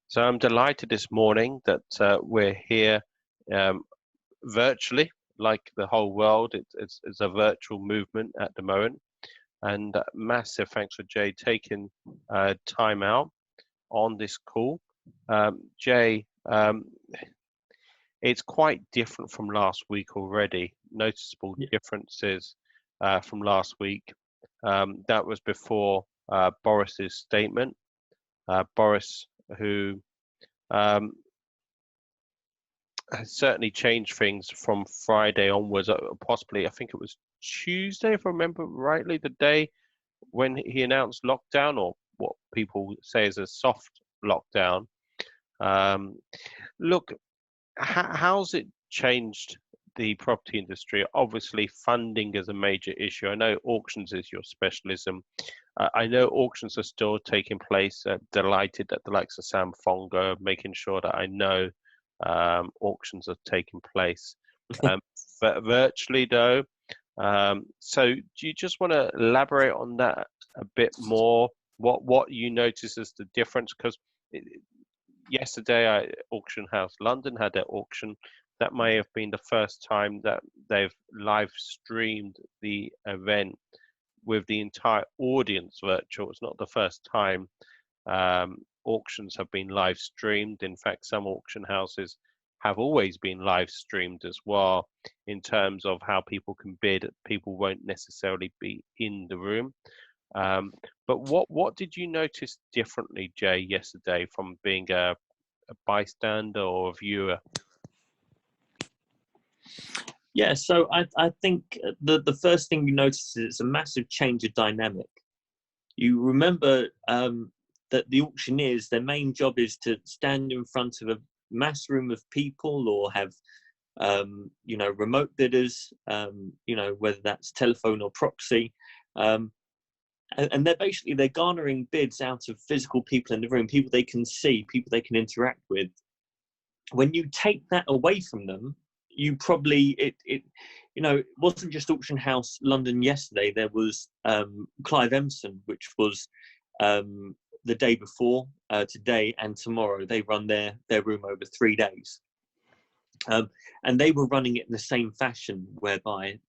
So I'm delighted this morning that we're here um, virtually, like the whole world. It's a virtual movement at the moment. And massive thanks for Jay taking time out on this call. Jay, it's quite different from last week already. Noticeable Yeah. differences from last week. That was before Boris's statement. Boris, who has certainly changed things from Friday onwards. Possibly, I think it was Tuesday, if I remember rightly, the day when he announced lockdown, or what people say is a soft lockdown. Look, how's it changed the property industry? Obviously, funding is a major issue. I know auctions is your specialism. I know auctions are still taking place. Delighted that the likes of Sam Fongo making sure that I know auctions are taking place. Virtually, though. So, do you just want to elaborate on that a bit more? What you notice as the difference? Because yesterday, Auction House London had their auction. That may have been the first time that they've live streamed the event with the entire audience virtual. It's not the first time auctions have been live streamed. In fact, some auction houses have always been live streamed as well, in terms of how people can bid. People won't necessarily be in the room. But what did you notice differently, Jay, yesterday from being a bystander or a viewer? Yeah, so I think the first thing you notice is it's a massive change of dynamic. You remember that the auctioneers, their main job is to stand in front of a mass room of people, or have remote bidders, whether that's telephone or proxy, and they're garnering bids out of physical people in the room, people they can see, people they can interact with. When you take that away from them, you probably it wasn't just Auction House London yesterday. There was Clive Empson, which was the day before, today and tomorrow. They run their room over 3 days, and they were running it in the same fashion, whereby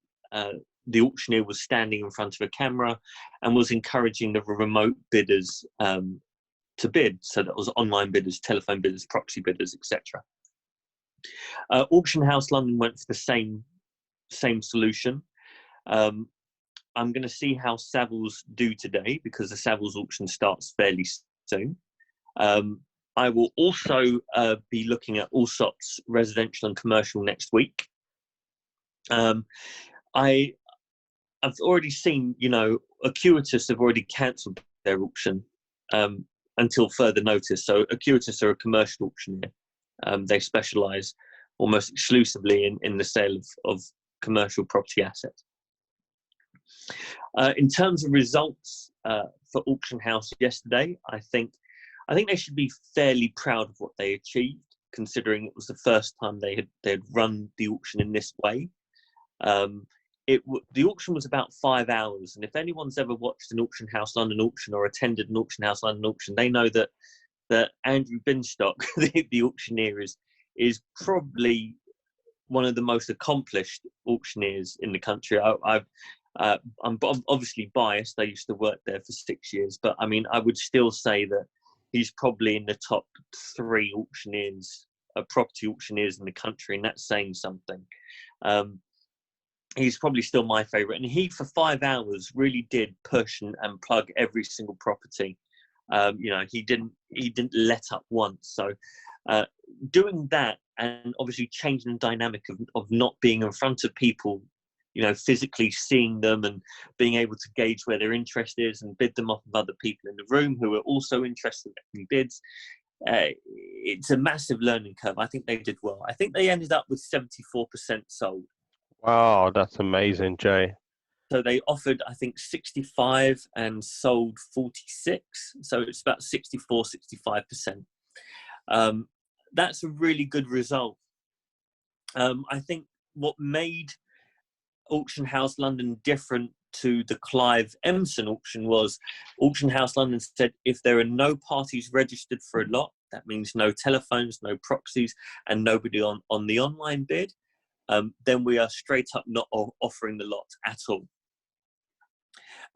the auctioneer was standing in front of a camera and was encouraging the remote bidders to bid. So that was online bidders, telephone bidders, proxy bidders, etc. Auction House London went for the same solution. I'm going to see how Savills do today, because the Savills auction starts fairly soon. I will also be looking at Allsop's residential and commercial next week. I've already seen, Acuitas have already cancelled their auction until further notice. So Acuitas are a commercial auctioneer. They specialise almost exclusively in the sale of commercial property assets. In terms of results for Auction House yesterday, I think they should be fairly proud of what they achieved, considering it was the first time they had run the auction in this way. The auction was about 5 hours, and if anyone's ever watched an Auction House London auction or attended an Auction House London auction, they know that Andrew Binstock, the auctioneer, is probably one of the most accomplished auctioneers in the country. I'm obviously biased. I used to work there for 6 years, but I mean, I would still say that he's probably in the top 3 auctioneers, property auctioneers in the country, and that's saying something. He's probably still my favourite, and he, for 5 hours, really did push and plug every single property. He didn't let up once. So doing that, and obviously changing the dynamic of not being in front of people, physically seeing them and being able to gauge where their interest is and bid them off of other people in the room who are also interested in bids. It's a massive learning curve. I think they did well. I think they ended up with 74% sold. Wow, that's amazing, Jay. So they offered, I think, 65 and sold 46. So it's about 64, 65%. That's a really good result. I think what made Auction House London different to the Clive Empson auction was Auction House London said if there are no parties registered for a lot, that means no telephones, no proxies, and nobody on the online bid, then we are straight up not offering the lot at all.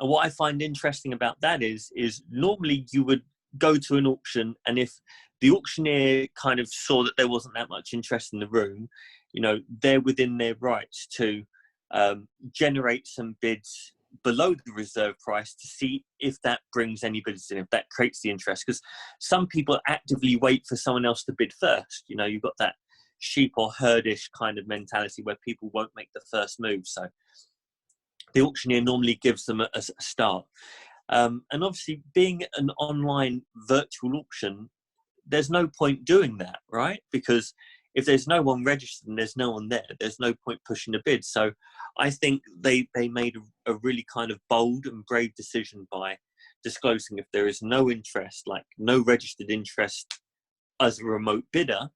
And what I find interesting about that is normally you would go to an auction, and if the auctioneer kind of saw that there wasn't that much interest in the room, you know, they're within their rights to generate some bids below the reserve price to see if that brings any bids in, if that creates the interest. Because some people actively wait for someone else to bid first. You know, you've got that sheep or herdish kind of mentality where people won't make the first move. So the auctioneer normally gives them a start. And obviously, being an online virtual auction, there's no point doing that, right? Because if there's no one registered and there's no one there, there's no point pushing a bid. So I think they made a really kind of bold and brave decision by disclosing if there is no interest, like no registered interest as a remote bidder,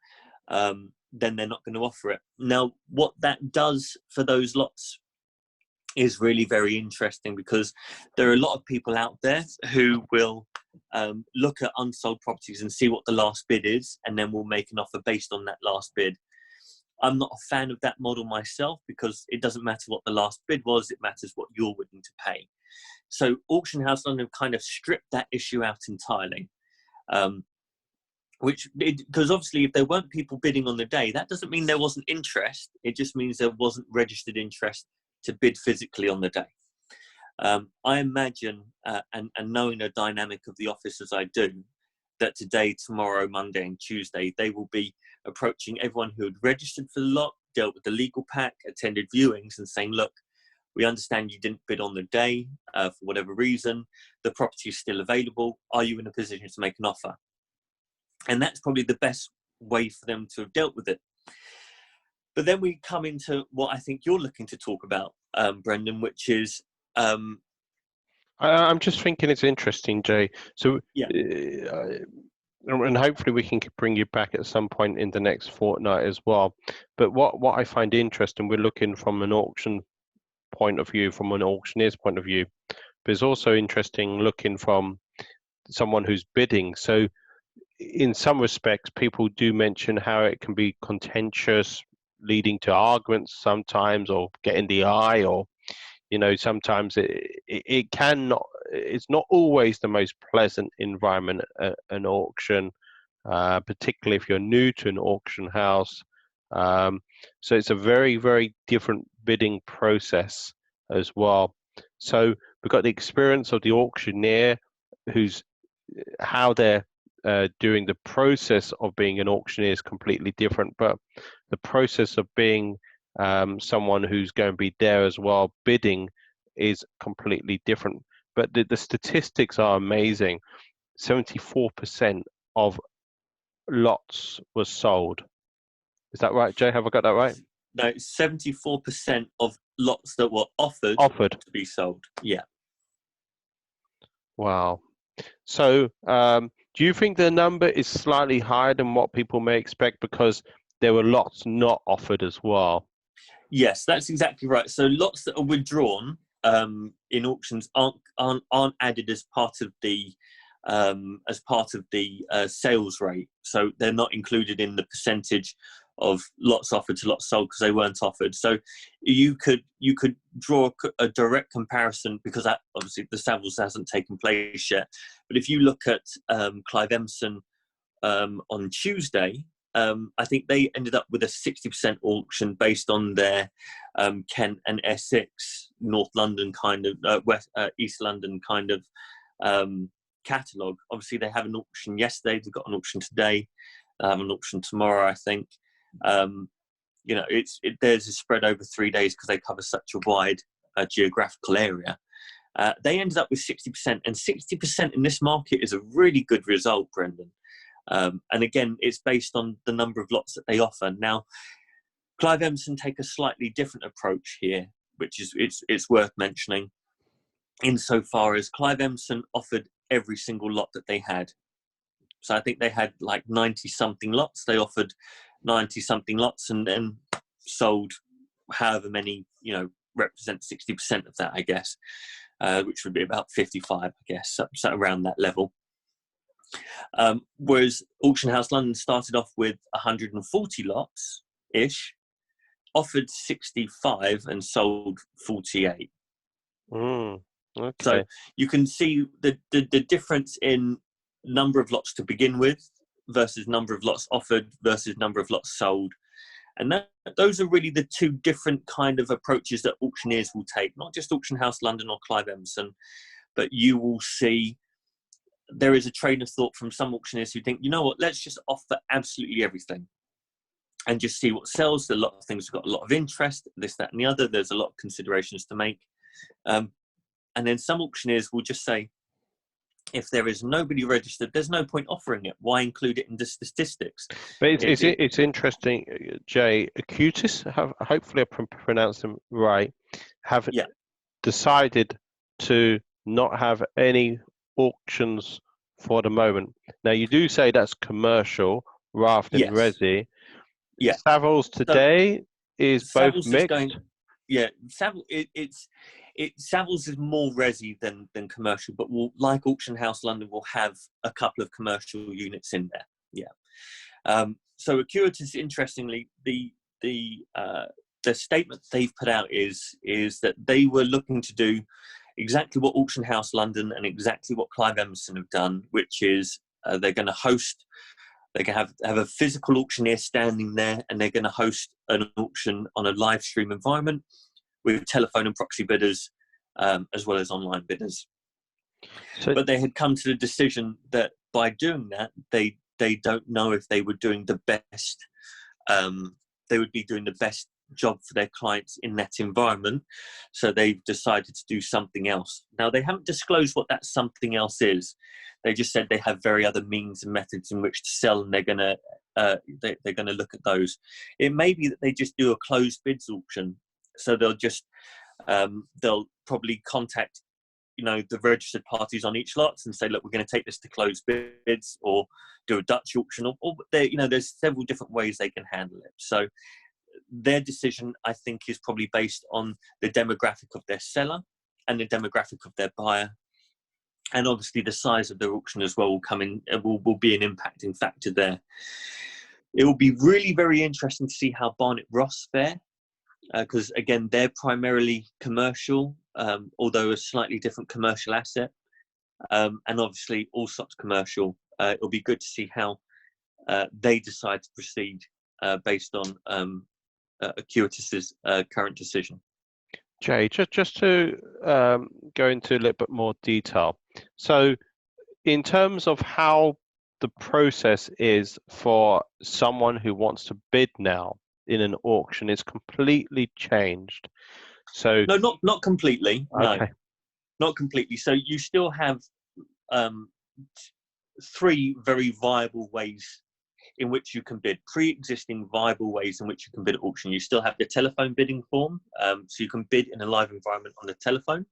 then they're not going to offer it. Now, what that does for those lots is really very interesting, because there are a lot of people out there who will look at unsold properties and see what the last bid is, and then we'll make an offer based on that last bid. I'm not a fan of that model myself, because it doesn't matter what the last bid was, it matters what you're willing to pay. So Auction House London kind of stripped that issue out entirely. Because obviously if there weren't people bidding on the day, that doesn't mean there wasn't interest, it just means there wasn't registered interest to bid physically on the day. I imagine, and knowing the dynamic of the office as I do, that today, tomorrow, Monday and Tuesday, they will be approaching everyone who had registered for the lot, dealt with the legal pack, attended viewings, and saying, look, we understand you didn't bid on the day for whatever reason, the property is still available, are you in a position to make an offer? And that's probably the best way for them to have dealt with it. But then we come into what I think you're looking to talk about, Brendan, which is... I'm just thinking it's interesting, Jay. So, yeah. And hopefully we can bring you back at some point in the next fortnight as well. But what I find interesting, we're looking from an auction point of view, from an auctioneer's point of view, but it's also interesting looking from someone who's bidding. So in some respects, people do mention how it can be contentious, leading to arguments sometimes, or getting the eye, or, you know, sometimes it cannot, it's not always the most pleasant environment at an auction, particularly if you're new to an auction house. So it's a very, very different bidding process as well. So we've got the experience of the auctioneer, who's how they're doing the process of being an auctioneer is completely different, but the process of being someone who's going to be there as well, bidding, is completely different. But the statistics are amazing. 74% of lots were sold. Is that right, Jay? Have I got that right? No, 74% of lots that were offered to be sold. Yeah. Wow. So do you think the number is slightly higher than what people may expect, because there were lots not offered as well? Yes, that's exactly right. So lots that are withdrawn in auctions aren't added as part of the sales rate. So they're not included in the percentage of lots offered to lots sold, because they weren't offered. So you could draw a direct comparison, because that, obviously the Savills hasn't taken place yet. But if you look at Clive Empson on Tuesday, I think they ended up with a 60% auction based on their Kent and Essex, North London kind of, East London kind of catalogue. Obviously, they have an auction yesterday. They've got an auction today. They'll have an auction tomorrow, I think. You know, there's a spread over 3 days because they cover such a wide geographical area. They ended up with 60%, and 60% in this market is a really good result, Brendan. And again, it's based on the number of lots that they offer. Now, Clive Empson take a slightly different approach here, which is it's worth mentioning, insofar as Clive Empson offered every single lot that they had. So I think they had like 90-something lots. They offered 90-something lots and then sold however many, you know, represent 60% of that, I guess, which would be about 55, I guess, so around that level. Whereas Auction House London started off with 140 lots ish, offered 65 and sold 48. Okay. So you can see the difference in number of lots to begin with versus number of lots offered versus number of lots sold. And those are really the two different kind of approaches that auctioneers will take, not just Auction House London or Clive Emerson, but you will see there is a train of thought from some auctioneers who think, you know what, let's just offer absolutely everything and just see what sells. A lot of things have got a lot of interest, this, that, and the other. There's a lot of considerations to make. And then some auctioneers will just say, if there is nobody registered, there's no point offering it. Why include it in the statistics? But it's interesting, Jay. Acuitas, hopefully I pronounced them right, have decided to not have any auctions for the moment. Now, you do say that's commercial rather than resi. Yeah. Savills today is both Savills mixed. Savills is more resi than commercial, but will, like Auction House London, will have a couple of commercial units in there. Yeah. So Acuitas, interestingly, the statement they've put out is that they were looking to do exactly what Auction House London and exactly what Clive Emerson have done, which is they're going to host. They can have a physical auctioneer standing there, and they're going to host an auction on a live stream environment with telephone and proxy bidders, as well as online bidders. But they had come to the decision that by doing that, they don't know if they were doing the best. They would be doing the best job for their clients in that environment. So they've decided to do something else. Now, they haven't disclosed what that something else is. They just said they have very other means and methods in which to sell, and they're going to look at those. It may be that they just do a closed bids auction. So they'll probably contact, the registered parties on each lot and say, look, we're going to take this to closed bids, or do a Dutch auction, or there's several different ways they can handle it. So their decision, I think, is probably based on the demographic of their seller and the demographic of their buyer. And obviously the size of their auction as well will be an impacting factor there. It will be really very interesting to see how Barnet Ross fare, because again, they're primarily commercial, although a slightly different commercial asset, and obviously Allsop's commercial. It'll be good to see how they decide to proceed based on Acuitas's current decision. Jay, just to go into a little bit more detail. So in terms of how the process is for someone who wants to bid now in an auction, it's completely changed. So no, not completely. Okay. No, not completely. So you still have three very viable ways in which you can bid, pre-existing viable ways in which you can bid at auction. You still have the telephone bidding form, so you can bid in a live environment on the telephone.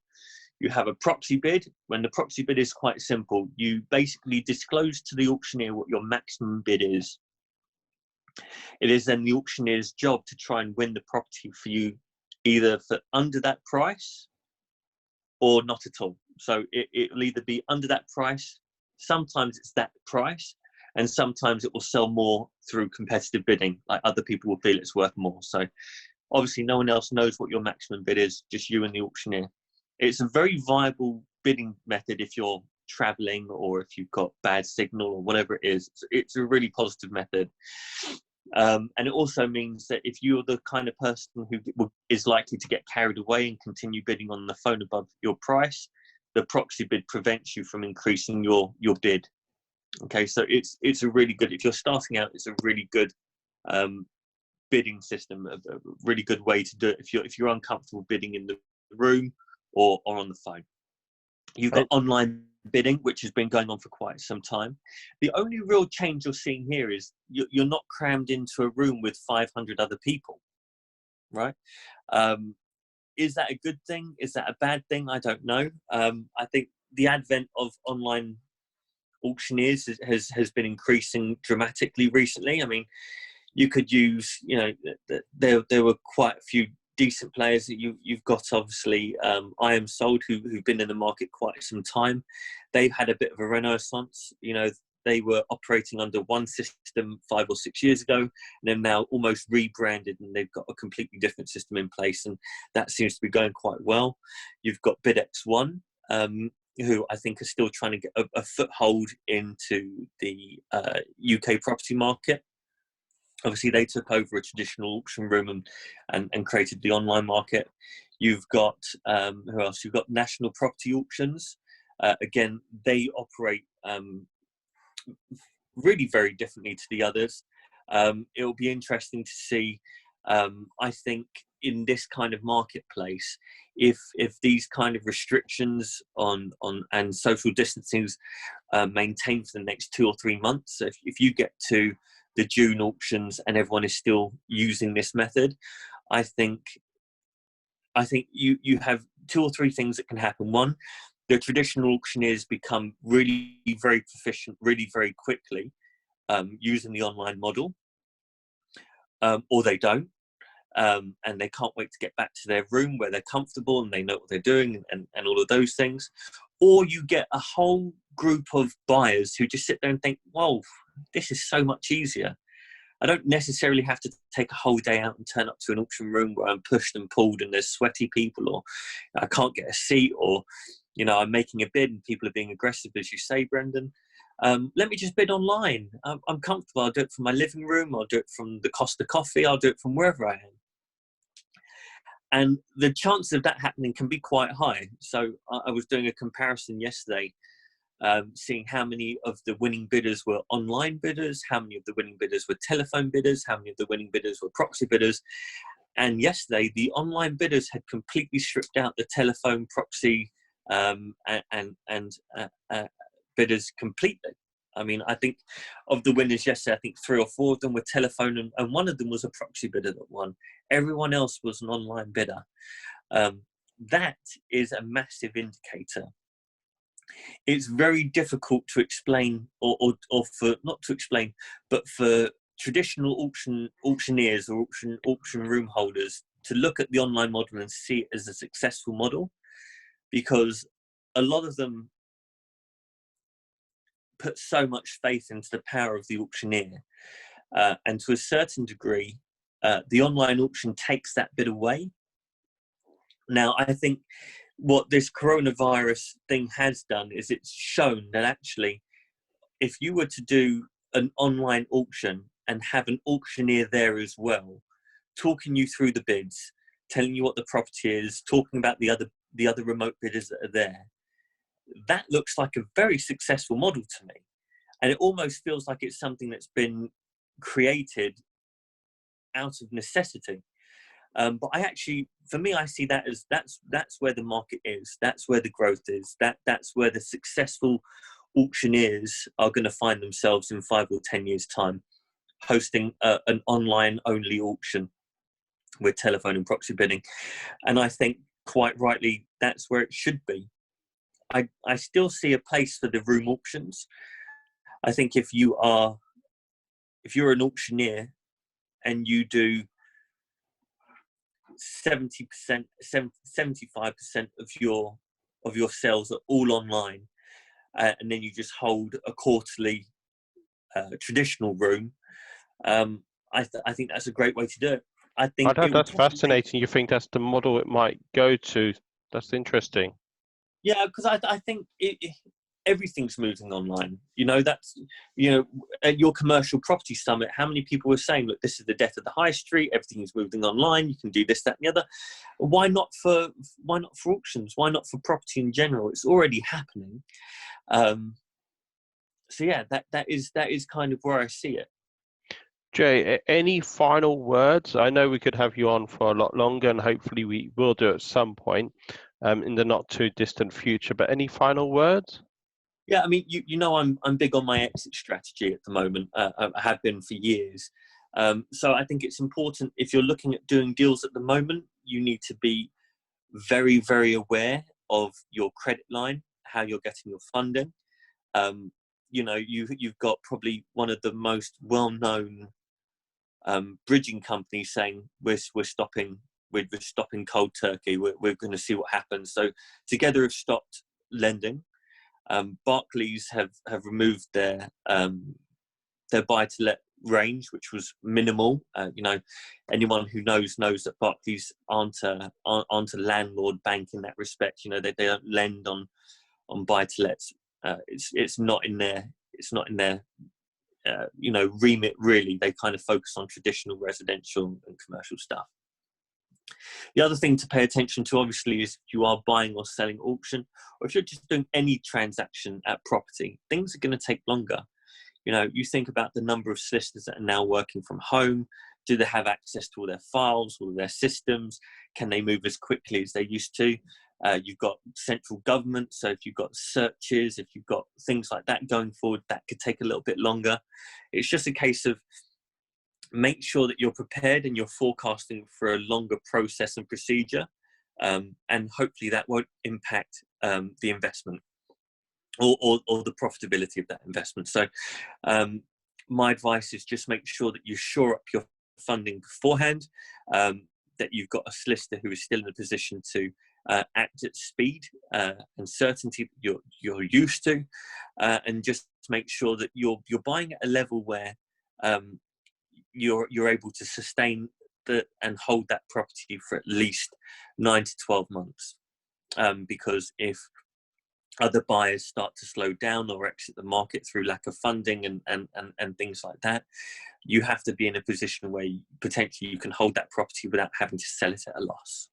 You have a proxy bid. When the proxy bid is quite simple, you basically disclose to the auctioneer what your maximum bid is. It is then the auctioneer's job to try and win the property for you, either for under that price or not at all. So it'll either be under that price, sometimes it's that price, and sometimes it will sell more through competitive bidding, like other people will feel it's worth more. So obviously no one else knows what your maximum bid is, just you and the auctioneer. It's a very viable bidding method if you're traveling or if you've got bad signal or whatever it is. It's a really positive method. And it also means that if you're the kind of person who is likely to get carried away and continue bidding on the phone above your price, the proxy bid prevents you from increasing your bid. Okay, so it's a really good, if you're starting out, it's a really good bidding system, a really good way to do it if you're uncomfortable bidding in the room or on the phone. You've got online bidding, which has been going on for quite some time. The only real change you're seeing here is you're not crammed into a room with 500 other people, right? Is that a good thing? Is that a bad thing? I don't know. I think the advent of online auctioneers has been increasing dramatically recently. I mean, you could use, there were quite a few decent players that you've got. Obviously, I Am Sold, who've been in the market quite some time. They've had a bit of a renaissance. they were operating under one system 5 or 6 years ago, and they've now almost rebranded, and they've got a completely different system in place, and that seems to be going quite well. You've got BidX1, who I think are still trying to get a foothold into the UK property market. Obviously, they took over a traditional auction room and created the online market. You've got, who else? You've got National Property Auctions. Again, they operate really very differently to the others. It'll be interesting to see, I think, in this kind of marketplace, if these kind of restrictions on and social distancing maintained for the next 2 or 3 months. So if you get to the June auctions and everyone is still using this method, I think you have 2 or 3 things that can happen. One, the traditional auctioneers become really very proficient really very quickly using the online model, or they don't, and they can't wait to get back to their room where they're comfortable and they know what they're doing and all of those things. Or you get a whole group of buyers who just sit there and think, whoa, this is so much easier. I don't necessarily have to take a whole day out and turn up to an auction room where I'm pushed and pulled and there's sweaty people, or I can't get a seat, or I'm making a bid and people are being aggressive, as you say, Brendan. Let me just bid online. I'm comfortable. I'll do it from my living room. I'll do it from the Costa Coffee. I'll do it from wherever I am. And the chance of that happening can be quite high. So I was doing a comparison yesterday, seeing how many of the winning bidders were online bidders, how many of the winning bidders were telephone bidders, how many of the winning bidders were proxy bidders. And yesterday, the online bidders had completely stripped out the telephone, proxy, and bidders completely. I mean, I think of the winners yesterday, I think 3 or 4 of them were telephone, and one of them was a proxy bidder that won. Everyone else was an online bidder. That is a massive indicator. It's very difficult to explain, or for not to explain, but for traditional auctioneers or auction room holders to look at the online model and see it as a successful model, because a lot of them put so much faith into the power of the auctioneer, and to a certain degree, the online auction takes that bit away. Now, I think what this coronavirus thing has done is it's shown that actually, if you were to do an online auction and have an auctioneer there as well, talking you through the bids, telling you what the property is, talking about the other remote bidders that are there, that looks like a very successful model to me. And it almost feels like it's something that's been created out of necessity. But for me, I see that as that's where the market is. That's where the growth is. That's where the successful auctioneers are going to find themselves in 5 or 10 years' time, hosting an online-only auction with telephone and proxy bidding. And I think, quite rightly, that's where it should be. I still see a place for the room auctions. I think if you're an auctioneer and you do 70%, 75% of your sales are all online, and then you just hold a quarterly traditional room, I think that's a great way to do it. I think that's fascinating. You think that's the model it might go to? That's interesting. Yeah, because I think everything's moving online. That's, at your commercial property summit, how many people were saying, look, this is the death of the high street, everything's moving online, you can do this, that, and the other. Why not for auctions? Why not for property in general? It's already happening. So yeah, that is kind of where I see it. Jay, any final words? I know we could have you on for a lot longer, and hopefully we will do at some point in the not too distant future, but any final words? Yeah, I mean, I'm big on my exit strategy at the moment. I have been for years. So I think it's important, if you're looking at doing deals at the moment, you need to be very, very aware of your credit line, how you're getting your funding. You've got probably one of the most well-known bridging companies saying we're stopping cold turkey. We're going to see what happens. So Together have stopped lending. Barclays have removed their buy-to-let range, which was minimal. Anyone who knows that Barclays aren't a landlord bank in that respect. They don't lend on buy-to-lets. It's not in their remit really. They kind of focus on traditional residential and commercial stuff. The other thing to pay attention to, obviously, is if you are buying or selling auction, or if you're just doing any transaction at property, things are going to take longer. You think about the number of solicitors that are now working from home. Do they have access to all their files, all their systems? Can they move as quickly as they used to? You've got central government, so if you've got searches, if you've got things like that going forward, that could take a little bit longer. It's just a case of make sure that you're prepared and you're forecasting for a longer process and procedure, and hopefully that won't impact the investment or the profitability of that investment. So my advice is just make sure that you shore up your funding beforehand, that you've got a solicitor who is still in a position to act at speed and certainty that you're used to, and just make sure that you're buying at a level where you're able to sustain and hold that property for at least 9 to 12 months. Because if other buyers start to slow down or exit the market through lack of funding and things like that, you have to be in a position where potentially you can hold that property without having to sell it at a loss.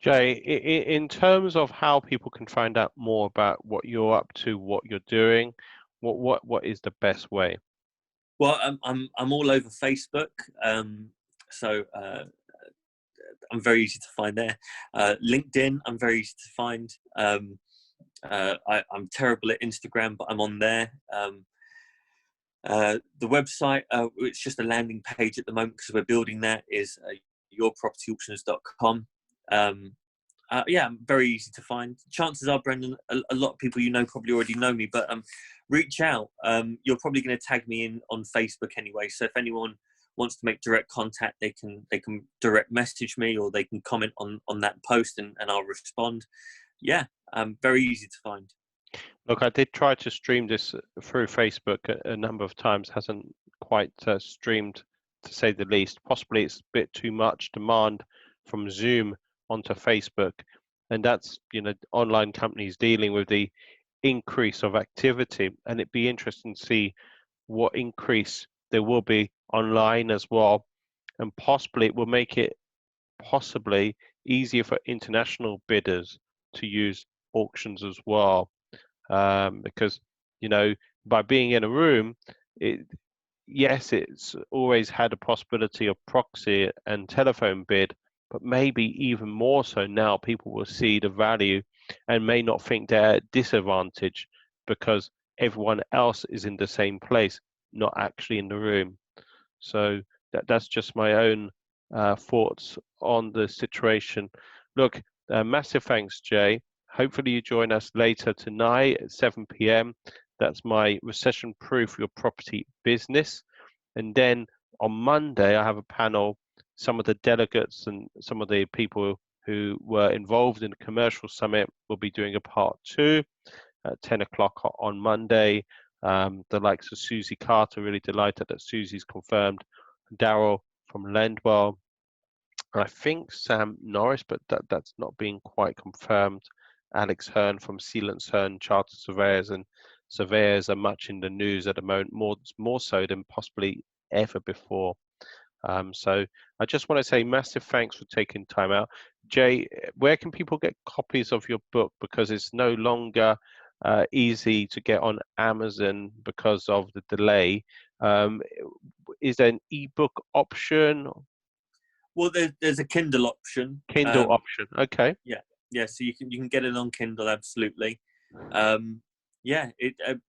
Jay, in terms of how people can find out more about what you're up to, what you're doing, what is the best way? Well, I'm all over Facebook, so I'm very easy to find there. LinkedIn, I'm very easy to find. I'm terrible at Instagram, but I'm on there. The website, it's just a landing page at the moment because we're building that, is yourpropertyauctions.com. Yeah, I'm very easy to find. Chances are, Brendan, a lot of people probably already know me, but reach out. You're probably going to tag me in on Facebook anyway, so if anyone wants to make direct contact, they can direct message me, or they can comment on that post and I'll respond. Yeah, very easy to find. Look, I did try to stream this through Facebook a number of times. Hasn't quite streamed, to say the least. Possibly it's a bit too much demand from Zoom onto Facebook, and that's online companies dealing with the increase of activity, and it'd be interesting to see what increase there will be online as well, and possibly it will make it possibly easier for international bidders to use auctions as well, because by being in a room, it's always had a possibility of proxy and telephone bid, but maybe even more so now people will see the value and may not think they're at disadvantage because everyone else is in the same place, not actually in the room. So that's just my own thoughts on the situation. Look, massive thanks, Jay. Hopefully you join us later tonight at 7 p.m. That's my recession-proof your property business. And then on Monday, I have a panel. Some of the delegates and some of the people who were involved in the commercial summit will be doing a part 2 at 10 o'clock on Monday. The likes of Susie Carter, really delighted that Susie's confirmed. Daryl from Lendwell. I think Sam Norris, but that's not being quite confirmed. Alex Hearn from Sealants Hearn Chartered Surveyors, and surveyors are much in the news at the moment, more so than possibly ever before. So I just want to say massive thanks for taking time out. Jay, where can people get copies of your book? Because it's no longer easy to get on Amazon because of the delay. Is there an ebook option? Well, there's a Kindle option. Kindle option, okay. Yeah. So you can get it on Kindle, absolutely. Yeah.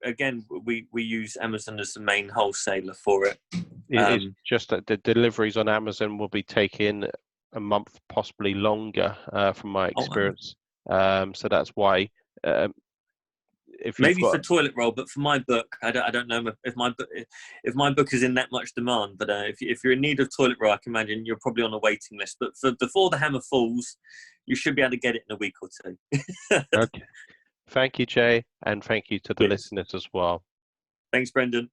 Again, we use Amazon as the main wholesaler for it. It's just that the deliveries on Amazon will be taking a month, possibly longer, from my experience. So that's why. Maybe for toilet roll, but for my book, I don't know if my book is in that much demand. But if you're in need of toilet roll, I can imagine you're probably on a waiting list. But before the hammer falls, you should be able to get it in a week or two. Okay. Thank you, Jay, and thank you to the Cheers. listeners as well. Thanks, Brendan.